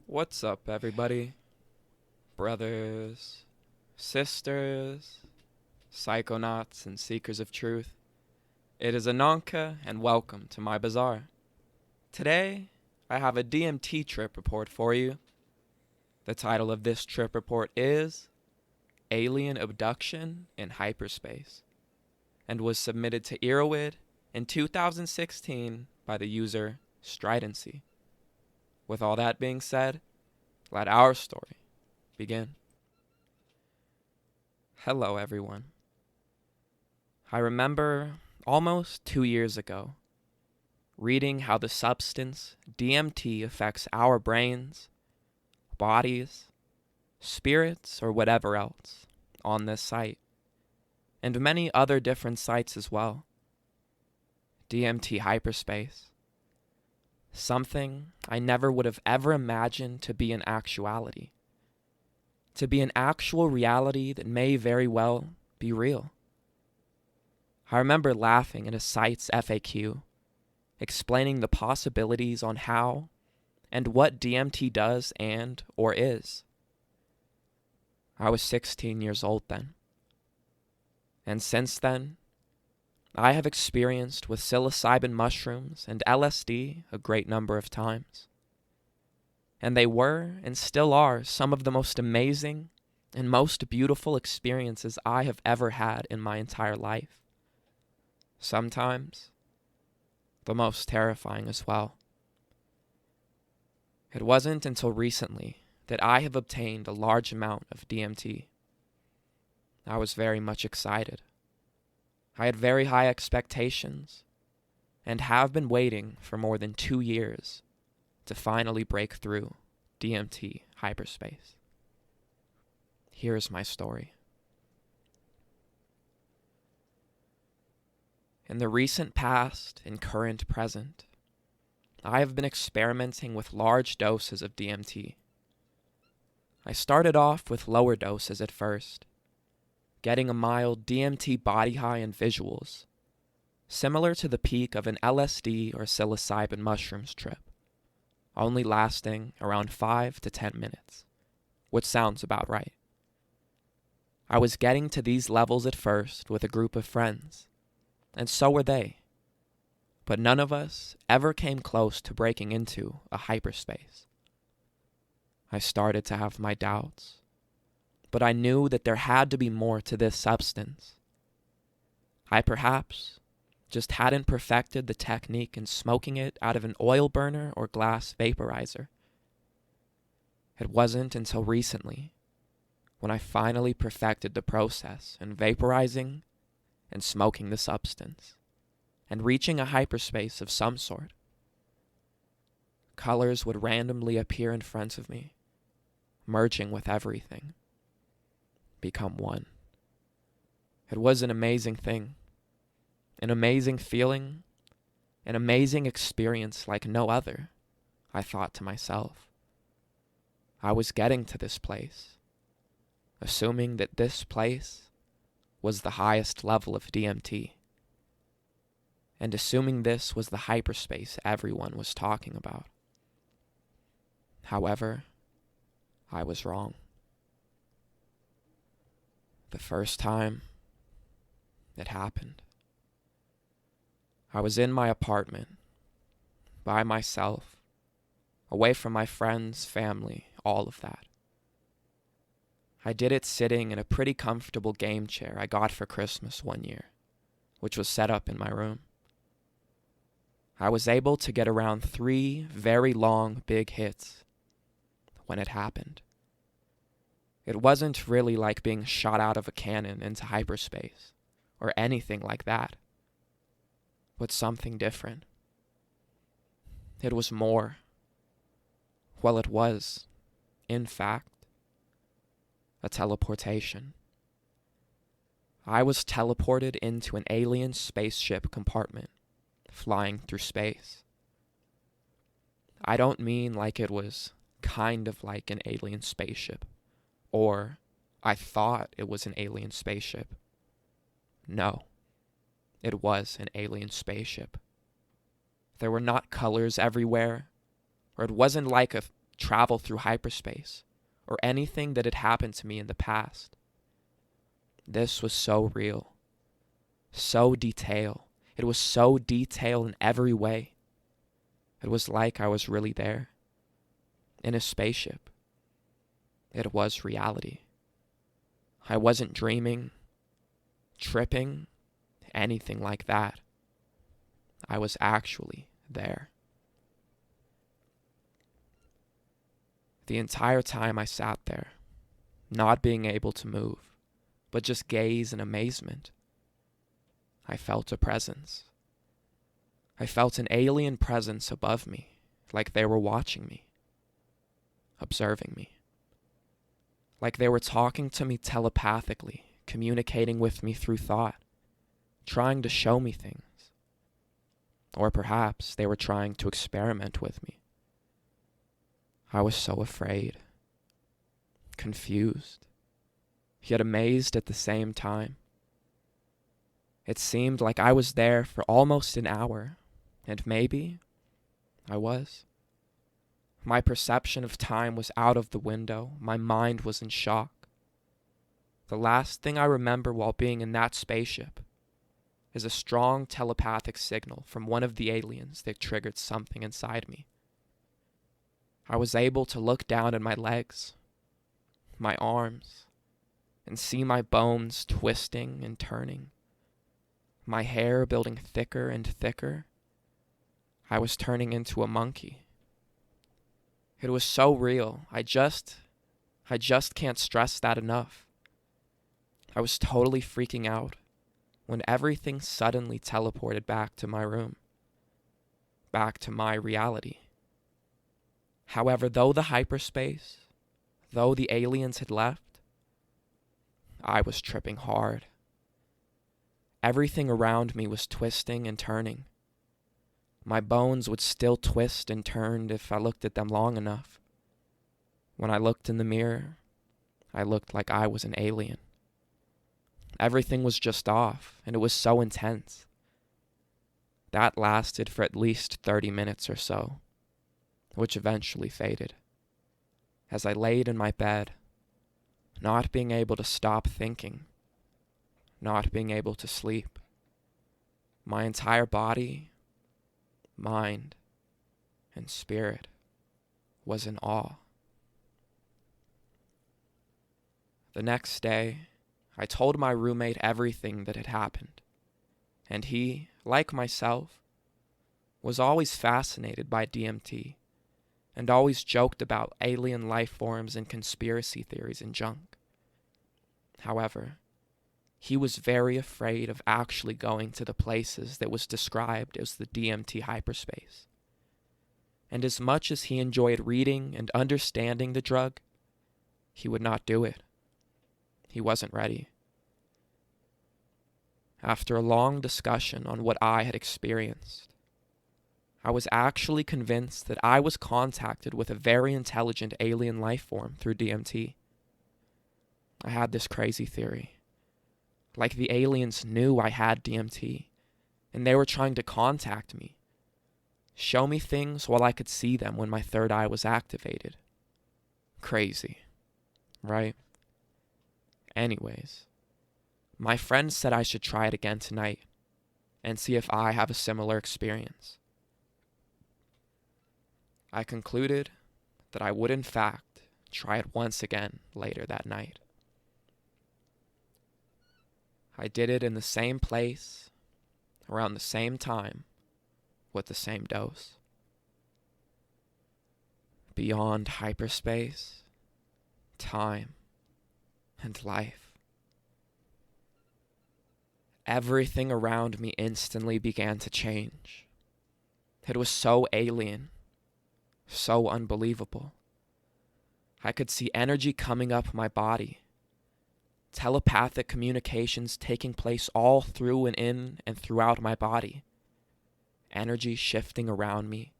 What's up, everybody? Brothers, sisters, psychonauts, and seekers of truth. It is Ananka, and welcome to my bazaar. Today, I have a DMT trip report for you. The title of this trip report is Alien Abduction in Hyperspace, and was submitted to Erowid in 2016 by the user Stridency. With all that being said, let our story begin. Hello, everyone. I remember almost 2 years ago reading how the substance DMT affects our brains, bodies, spirits, or whatever else on this site, and many other different sites as well. DMT Hyperspace. Something I never would have ever imagined to be an actuality. To be an actual reality that may very well be real. I remember laughing at a site's FAQ, explaining the possibilities on how and what DMT does and or is. I was 16 years old then. And since then, I have experienced with psilocybin mushrooms and LSD a great number of times. And they were and still are some of the most amazing and most beautiful experiences I have ever had in my entire life. Sometimes, the most terrifying as well. It wasn't until recently that I have obtained a large amount of DMT. I was very much excited. I had very high expectations, and have been waiting for more than 2 years to finally break through DMT hyperspace. Here's my story. In the recent past and current present, I have been experimenting with large doses of DMT. I started off with lower doses at first, getting a mild DMT body high and visuals, similar to the peak of an LSD or psilocybin mushrooms trip, only lasting around 5 to 10 minutes, which sounds about right. I was getting to these levels at first with a group of friends, and so were they, but none of us ever came close to breaking into a hyperspace. I started to have my doubts, but I knew that there had to be more to this substance. I perhaps just hadn't perfected the technique in smoking it out of an oil burner or glass vaporizer. It wasn't until recently when I finally perfected the process in vaporizing and smoking the substance and reaching a hyperspace of some sort. Colors would randomly appear in front of me, merging with everything. Become one. It was an amazing thing, an amazing feeling, an amazing experience like no other, I thought to myself. I was getting to this place, assuming that this place was the highest level of DMT, and assuming this was the hyperspace everyone was talking about. However, I was wrong. The first time it happened, I was in my apartment, by myself, away from my friends, family, all of that. I did it sitting in a pretty comfortable game chair I got for Christmas one year, which was set up in my room. I was able to get around 3 very long, big hits when it happened. It wasn't really like being shot out of a cannon into hyperspace, or anything like that, but something different. It was more. Well, it was, in fact, a teleportation. I was teleported into an alien spaceship compartment, flying through space. I don't mean like it was kind of like an alien spaceship, or I thought it was an alien spaceship. No, it was an alien spaceship. There were not colors everywhere, or it wasn't like a travel through hyperspace, or anything that had happened to me in the past. This was so real, so detailed. It was so detailed in every way. It was like I was really there, in a spaceship. It was reality. I wasn't dreaming, tripping, anything like that. I was actually there. The entire time I sat there, not being able to move, but just gaze in amazement, I felt a presence. I felt an alien presence above me, like they were watching me, observing me. Like they were talking to me telepathically, communicating with me through thought, trying to show me things. Or perhaps they were trying to experiment with me. I was so afraid, confused, yet amazed at the same time. It seemed like I was there for almost an hour, and maybe I was. My perception of time was out of the window. My mind was in shock. The last thing I remember while being in that spaceship is a strong telepathic signal from one of the aliens that triggered something inside me. I was able to look down at my legs, my arms, and see my bones twisting and turning, my hair building thicker and thicker. I was turning into a monkey. It was so real. I just can't stress that enough. I was totally freaking out when everything suddenly teleported back to my room, back to my reality. However, though the aliens had left, I was tripping hard. Everything around me was twisting and turning. My bones would still twist and turn if I looked at them long enough. When I looked in the mirror, I looked like I was an alien. Everything was just off, and it was so intense. That lasted for at least 30 minutes or so, which eventually faded. As I laid in my bed, not being able to stop thinking, not being able to sleep, my entire body, mind, and spirit was in awe. The next day, I told my roommate everything that had happened, and he, like myself, was always fascinated by DMT and always joked about alien life forms and conspiracy theories and junk. However, he was very afraid of actually going to the places that was described as the DMT hyperspace. And as much as he enjoyed reading and understanding the drug, he would not do it. He wasn't ready. After a long discussion on what I had experienced, I was actually convinced that I was contacted with a very intelligent alien life form through DMT. I had this crazy theory. Like the aliens knew I had DMT, and they were trying to contact me, show me things while I could see them when my third eye was activated. Crazy, right? Anyways, my friend said I should try it again tonight and see if I have a similar experience. I concluded that I would in fact try it once again later that night. I did it in the same place, around the same time, with the same dose. Beyond hyperspace, time, and life. Everything around me instantly began to change. It was so alien, so unbelievable. I could see energy coming up my body, telepathic communications taking place all through and in and throughout my body, energy shifting around me,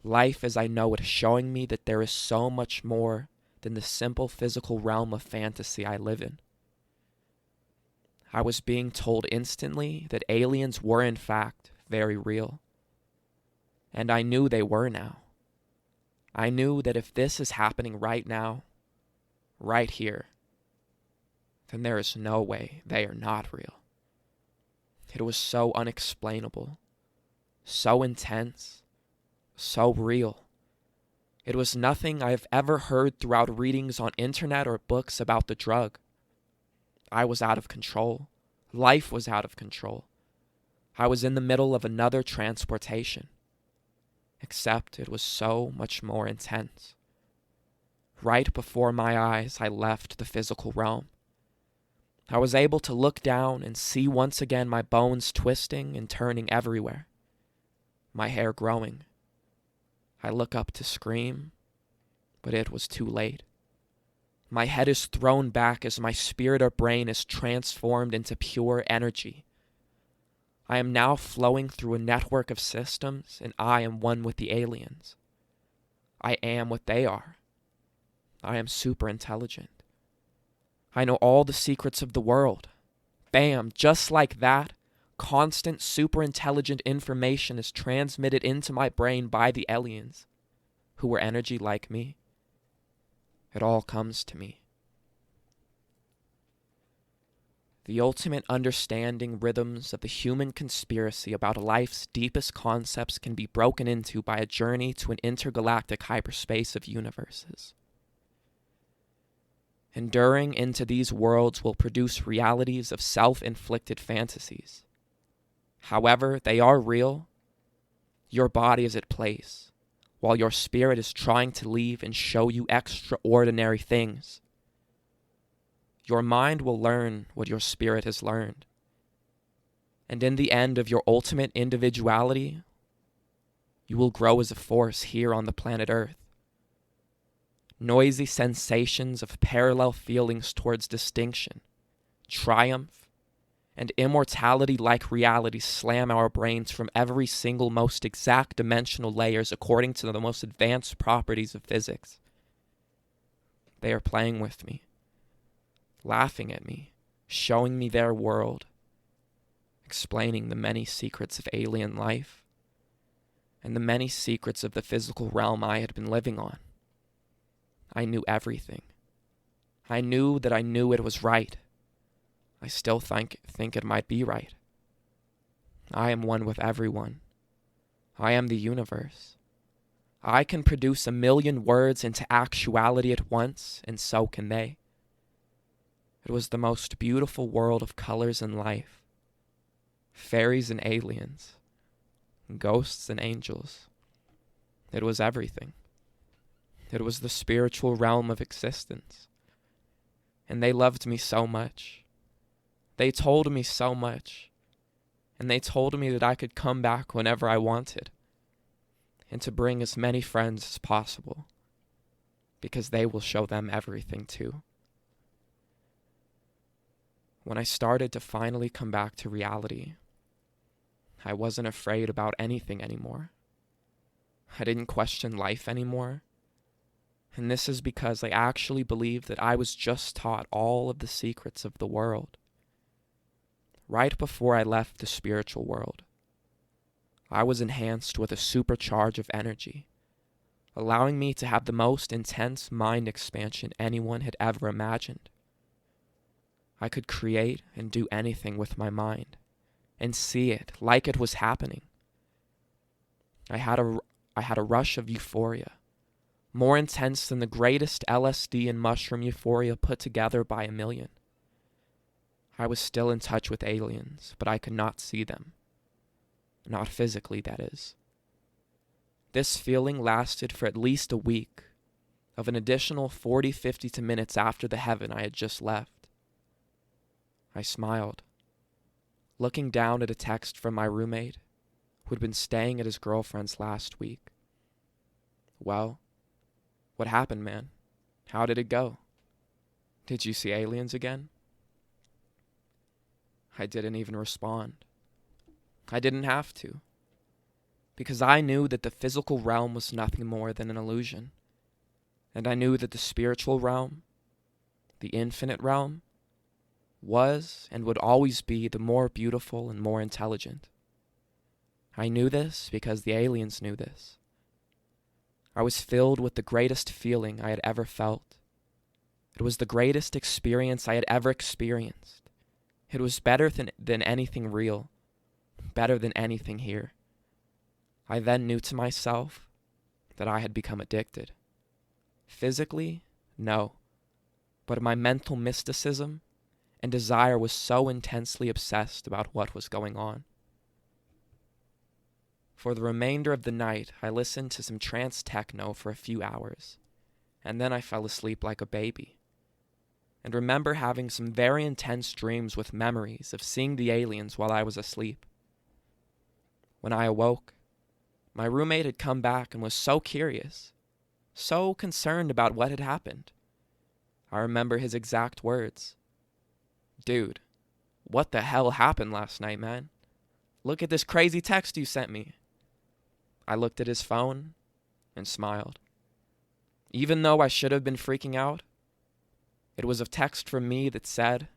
life as I know it showing me that there is so much more than the simple physical realm of fantasy I live in. I was being told instantly that aliens were in fact very real, and I knew they were now. I knew that if this is happening right now, right here, then there is no way they are not real. It was so unexplainable, so intense, so real. It was nothing I have ever heard throughout readings on internet or books about the drug. I was out of control. Life was out of control. I was in the middle of another transportation. Except it was so much more intense. Right before my eyes, I left the physical realm. I was able to look down and see once again my bones twisting and turning everywhere. My hair growing. I look up to scream, but it was too late. My head is thrown back as my spirit or brain is transformed into pure energy. I am now flowing through a network of systems, and I am one with the aliens. I am what they are. I am super intelligent. I know all the secrets of the world. Bam, just like that, constant super intelligent information is transmitted into my brain by the aliens, who were energy like me. It all comes to me. The ultimate understanding rhythms of the human conspiracy about life's deepest concepts can be broken into by a journey to an intergalactic hyperspace of universes. Enduring into these worlds will produce realities of self-inflicted fantasies. However, they are real. Your body is at place, while your spirit is trying to leave and show you extraordinary things. Your mind will learn what your spirit has learned. And in the end of your ultimate individuality, you will grow as a force here on the planet Earth. Noisy sensations of parallel feelings towards distinction, triumph, and immortality-like reality slam our brains from every single most exact dimensional layers according to the most advanced properties of physics. They are playing with me, laughing at me, showing me their world, explaining the many secrets of alien life, and the many secrets of the physical realm I had been living on. I knew everything. I knew that I knew it was right. I still think it might be right. I am one with everyone. I am the universe. I can produce 1,000,000 words into actuality at once, and so can they. It was the most beautiful world of colors and life. Fairies and aliens. Ghosts and angels. It was everything. It was the spiritual realm of existence. And they loved me so much. They told me so much. And they told me that I could come back whenever I wanted. And to bring as many friends as possible. Because they will show them everything too. When I started to finally come back to reality, I wasn't afraid about anything anymore. I didn't question life anymore. And this is because I actually believed that I was just taught all of the secrets of the world. Right before I left the spiritual world, I was enhanced with a supercharge of energy, allowing me to have the most intense mind expansion anyone had ever imagined. I could create and do anything with my mind, and see it like it was happening. I had a rush of euphoria, more intense than the greatest LSD and mushroom euphoria put together by 1,000,000. I was still in touch with aliens, but I could not see them. Not physically, that is. This feeling lasted for at least a week, of an additional 40-50 minutes after the heaven I had just left. I smiled, looking down at a text from my roommate, who had been staying at his girlfriend's last week. Well, what happened, man? How did it go? Did you see aliens again? I didn't even respond. I didn't have to. Because I knew that the physical realm was nothing more than an illusion. And I knew that the spiritual realm, the infinite realm, was and would always be the more beautiful and more intelligent. I knew this because the aliens knew this. I was filled with the greatest feeling I had ever felt. It was the greatest experience I had ever experienced. It was better than anything real, better than anything here. I then knew to myself that I had become addicted. Physically, no, but my mental mysticism and desire was so intensely obsessed about what was going on. For the remainder of the night, I listened to some trance techno for a few hours, and then I fell asleep like a baby, and remember having some very intense dreams with memories of seeing the aliens while I was asleep. When I awoke, my roommate had come back and was so curious, so concerned about what had happened. I remember his exact words. "Dude, what the hell happened last night, man? Look at this crazy text you sent me." I looked at his phone and smiled. Even though I should have been freaking out, it was a text from me that said,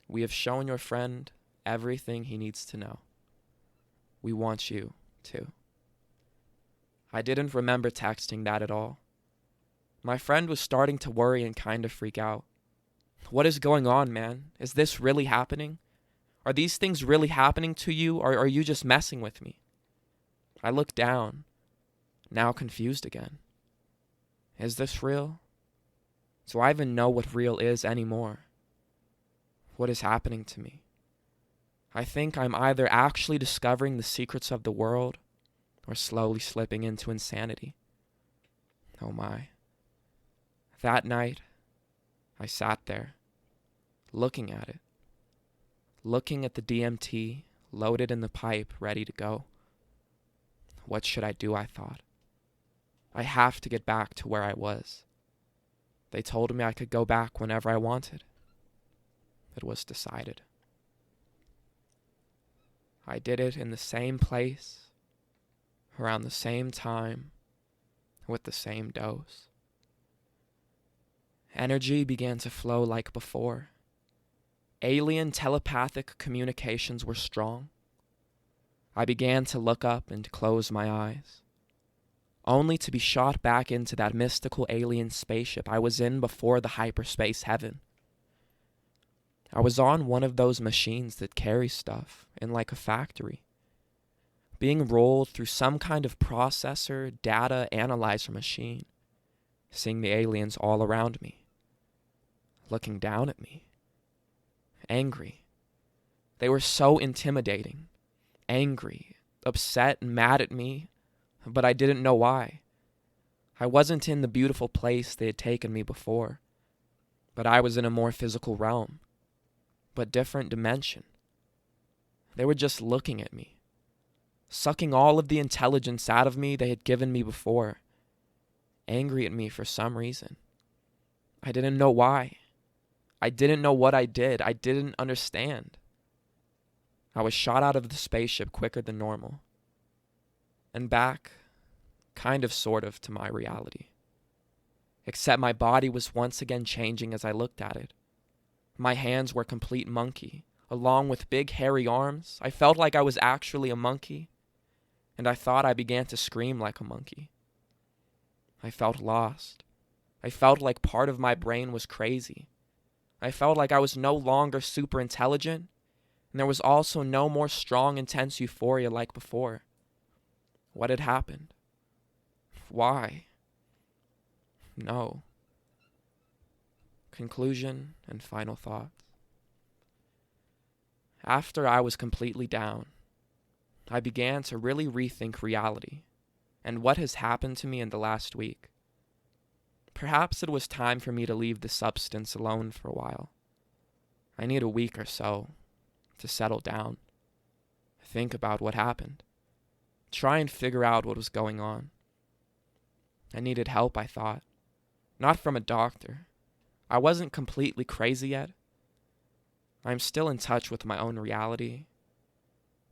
"We have shown your friend everything he needs to know. We want you to." I didn't remember texting that at all. My friend was starting to worry and kind of freak out. "What is going on, man? Is this really happening? Are these things really happening to you, or are you just messing with me?" I looked down, now confused again. Is this real? Do I even know what real is anymore? What is happening to me? I think I'm either actually discovering the secrets of the world or slowly slipping into insanity. Oh my. That night, I sat there, looking at it, looking at the DMT loaded in the pipe, ready to go. What should I do, I thought. I have to get back to where I was. They told me I could go back whenever I wanted. It was decided. I did it in the same place, around the same time, with the same dose. Energy began to flow like before. Alien telepathic communications were strong. I began to look up and close my eyes, only to be shot back into that mystical alien spaceship I was in before the hyperspace heaven. I was on one of those machines that carry stuff in like a factory, being rolled through some kind of processor, data analyzer machine, seeing the aliens all around me, looking down at me, angry. They were so intimidating, angry, upset, and mad at me, but I didn't know why. I wasn't in the beautiful place they had taken me before, but I was in a more physical realm, but different dimension. They were just looking at me, sucking all of the intelligence out of me they had given me before, angry at me for some reason. I didn't know why. I didn't know what I did. I didn't understand. I was shot out of the spaceship quicker than normal, and back, kind of sort of, to my reality. Except my body was once again changing as I looked at it. My hands were complete monkey, along with big hairy arms. I felt like I was actually a monkey, and I thought I began to scream like a monkey. I felt lost. I felt like part of my brain was crazy. I felt like I was no longer super intelligent, and there was also no more strong, intense euphoria like before. What had happened? Why? No. Conclusion and final thoughts. After I was completely down, I began to really rethink reality and what has happened to me in the last week. Perhaps it was time for me to leave the substance alone for a while. I need a week or so to settle down, think about what happened, try and figure out what was going on. I needed help, I thought. Not from a doctor. I wasn't completely crazy yet. I'm still in touch with my own reality,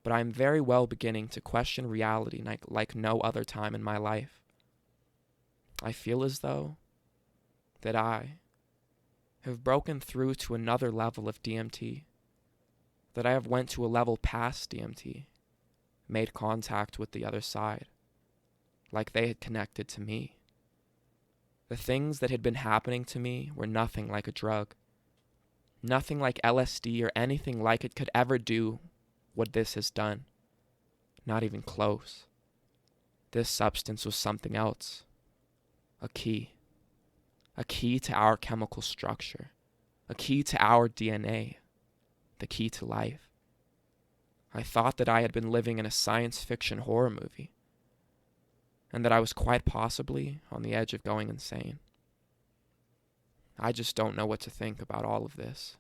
but I'm very well beginning to question reality like no other time in my life. I feel as though that I have broken through to another level of DMT, that I have went to a level past DMT, made contact with the other side, like they had connected to me. The things that had been happening to me were nothing like a drug. Nothing like LSD or anything like it could ever do what this has done. Not even close. This substance was something else. A key. A key to our chemical structure. A key to our DNA. The key to life. I thought that I had been living in a science fiction horror movie, and that I was quite possibly on the edge of going insane. I just don't know what to think about all of this.